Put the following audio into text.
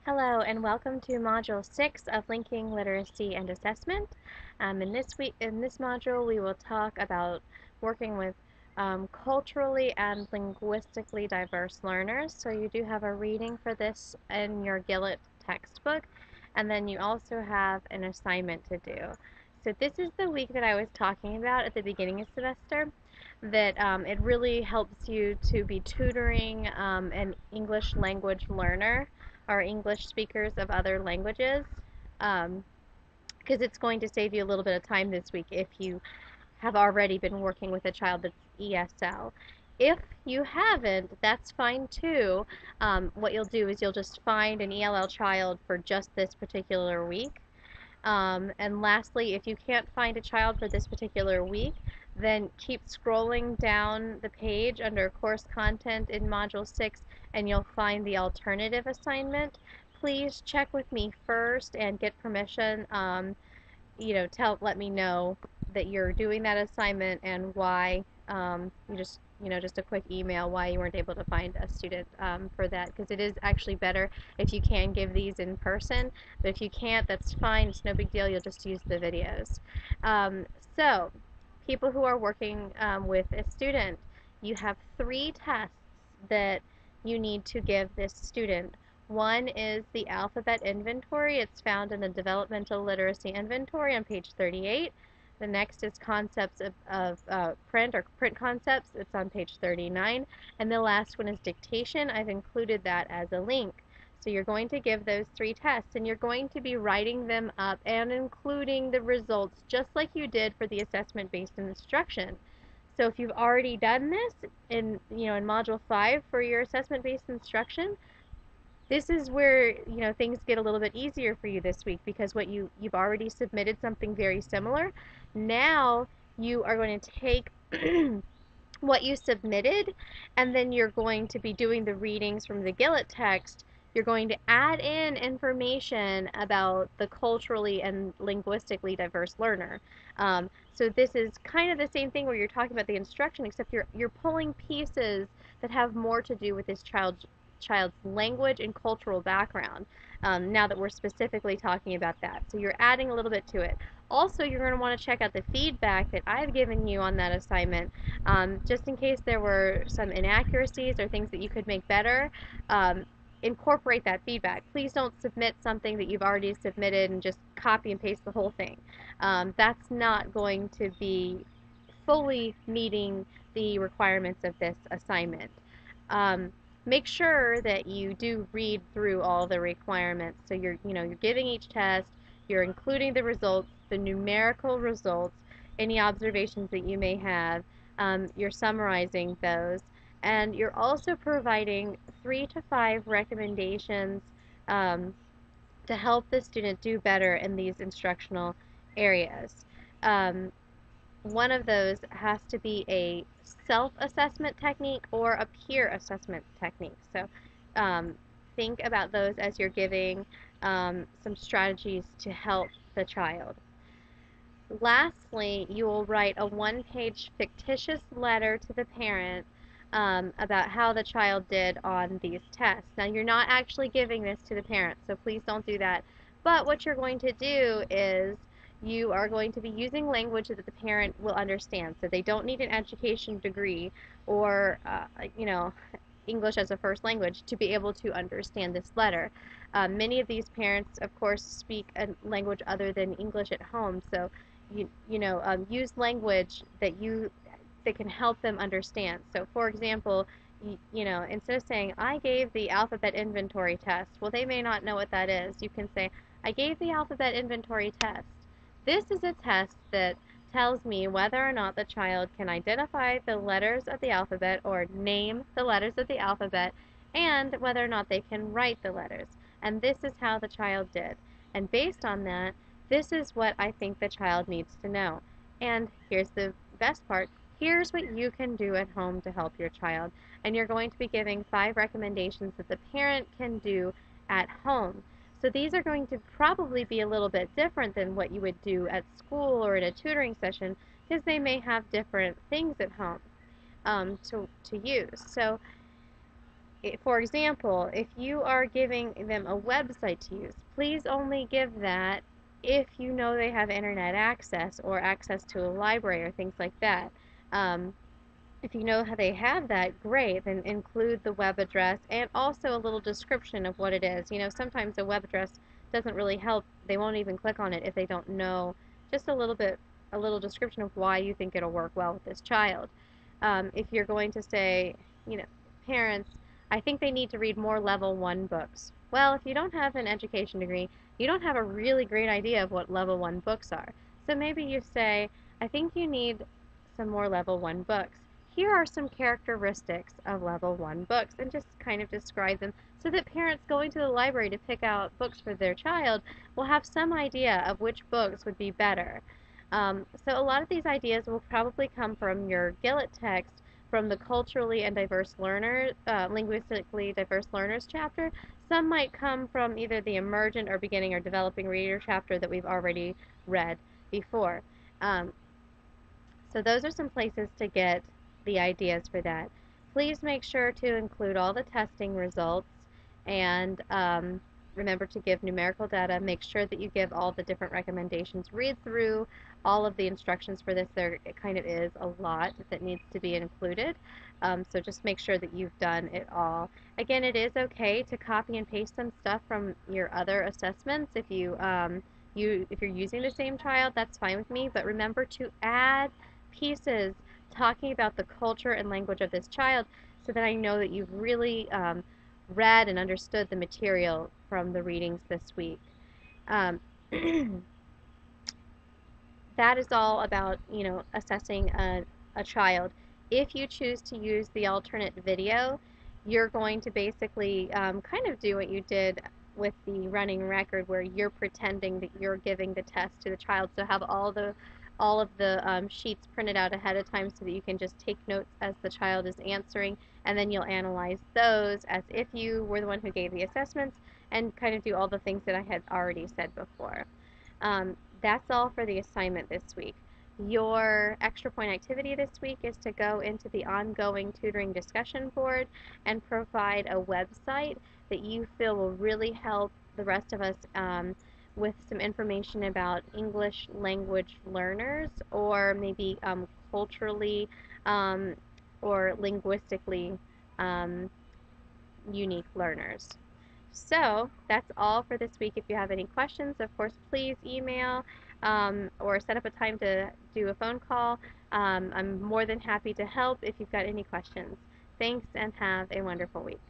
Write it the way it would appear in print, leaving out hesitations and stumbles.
Hello and welcome to Module 6 of Linking Literacy and Assessment. In this module, we will talk about working with culturally and linguistically diverse learners. So you do have a reading for this in your Gillett textbook, and then you also have an assignment to do. So this is the week that I was talking about at the beginning of semester that it really helps you to be tutoring an English language learner or English speakers of other languages, because it's going to save you a little bit of time this week if you have already been working with a child that's ESL. If you haven't, that's fine too. What you'll do is you'll just find an ELL child for just this particular week. And lastly, if you can't find a child for this particular week, then keep scrolling down the page under course content in Module 6 and you'll find the alternative assignment. Please check with me first and get permission. Let me know that you're doing that assignment and why. Just a quick email why you weren't able to find a student for that, because it is actually better if you can give these in person. But if you can't, that's fine. It's no big deal. You'll just use the videos. So, people who are working with a student, you have 3 tests that you need to give this student. One is the alphabet inventory. It's found in the developmental literacy inventory on page 38. The next is concepts of print or print concepts. It's on page 39. And the last one is dictation. I've included that as a link. So you're going to give those 3 tests, and you're going to be writing them up and including the results just like you did for the assessment-based instruction. So if you've already done this in Module 5 for your assessment-based instruction, this is where things get a little bit easier for you this week, because you've already submitted something very similar. Now you are going to take what you submitted, and then you're going to be doing the readings from the Gillett text. You're going to add in information about the culturally and linguistically diverse learner. So this is kind of the same thing where you're talking about the instruction, except you're pulling pieces that have more to do with this child's language and cultural background, now that we're specifically talking about that. So you're adding a little bit to it. Also, you're going to want to check out the feedback that I've given you on that assignment, just in case there were some inaccuracies or things that you could make better. Incorporate that feedback. Please don't submit something that you've already submitted and just copy and paste the whole thing. That's not going to be fully meeting the requirements of this assignment. Make sure that you do read through all the requirements. So you're giving each test, you're including the results, the numerical results, any observations that you may have, you're summarizing those, and you're also providing 3 to 5 recommendations to help the student do better in these instructional areas. One of those has to be a self-assessment technique or a peer assessment technique. So think about those as you're giving some strategies to help the child. Lastly, you will write a 1-page fictitious letter to the parent about how the child did on these tests. Now, you're not actually giving this to the parent, so please don't do that. But what you're going to do is you are going to be using language that the parent will understand. So they don't need an education degree or, English as a first language to be able to understand this letter. Many of these parents, of course, speak a language other than English at home, so use language that can help them understand. So, for example, instead of saying, I gave the alphabet inventory test, well, they may not know what that is. You can say, I gave the alphabet inventory test. This is a test that tells me whether or not the child can identify the letters of the alphabet or name the letters of the alphabet, and whether or not they can write the letters. And this is how the child did. And based on that, this is what I think the child needs to know. And here's the best part. Here's what you can do at home to help your child. And you're going to be giving 5 recommendations that the parent can do at home. So these are going to probably be a little bit different than what you would do at school or in a tutoring session, because they may have different things at home to use. So For example, if you are giving them a website to use, please only give that if you know they have internet access or access to a library or things like that. Um, if you know how they have that, great, then include the web address and also a little description of what it is. Sometimes a web address doesn't really help. They won't even click on it if they don't know just a little bit, a little description of why you think it'll work well with this child. If you're going to say, you know, parents, I think they need to read more level 1 books. Well, if you don't have an education degree, you don't have a really great idea of what level 1 books are. So maybe you say, I think you need some more level 1 books. Here are some characteristics of level 1 books, and just kind of describe them so that parents going to the library to pick out books for their child will have some idea of which books would be better. So a lot of these ideas will probably come from your Gillet text from the culturally and diverse learners, linguistically diverse learners chapter. Some might come from either the emergent or beginning or developing reader chapter that we've already read before. Um, so those are some places to get the ideas for that. Please make sure to include all the testing results and remember to give numerical data. Make sure that you give all the different recommendations. Read through all of the instructions for this. There it kind of is a lot that needs to be included. So just make sure that you've done it all. Again, it is okay to copy and paste some stuff from your other assessments if you're using the same child, that's fine with me, but remember to add pieces talking about the culture and language of this child so that I know that you've really read and understood the material from the readings this week. Um, that is all about, assessing a child. If you choose to use the alternate video, you're going to basically kind of do what you did with the running record where you're pretending that you're giving the test to the child. So have all of the sheets printed out ahead of time so that you can just take notes as the child is answering, and then you'll analyze those as if you were the one who gave the assessments and kind of do all the things that I had already said before. That's all for the assignment this week. Your extra point activity this week is to go into the ongoing tutoring discussion board and provide a website that you feel will really help the rest of us with some information about English language learners or maybe culturally or linguistically um, unique learners. So that's all for this week. If you have any questions, of course, please email or set up a time to do a phone call. I'm more than happy to help if you've got any questions. Thanks and have a wonderful week.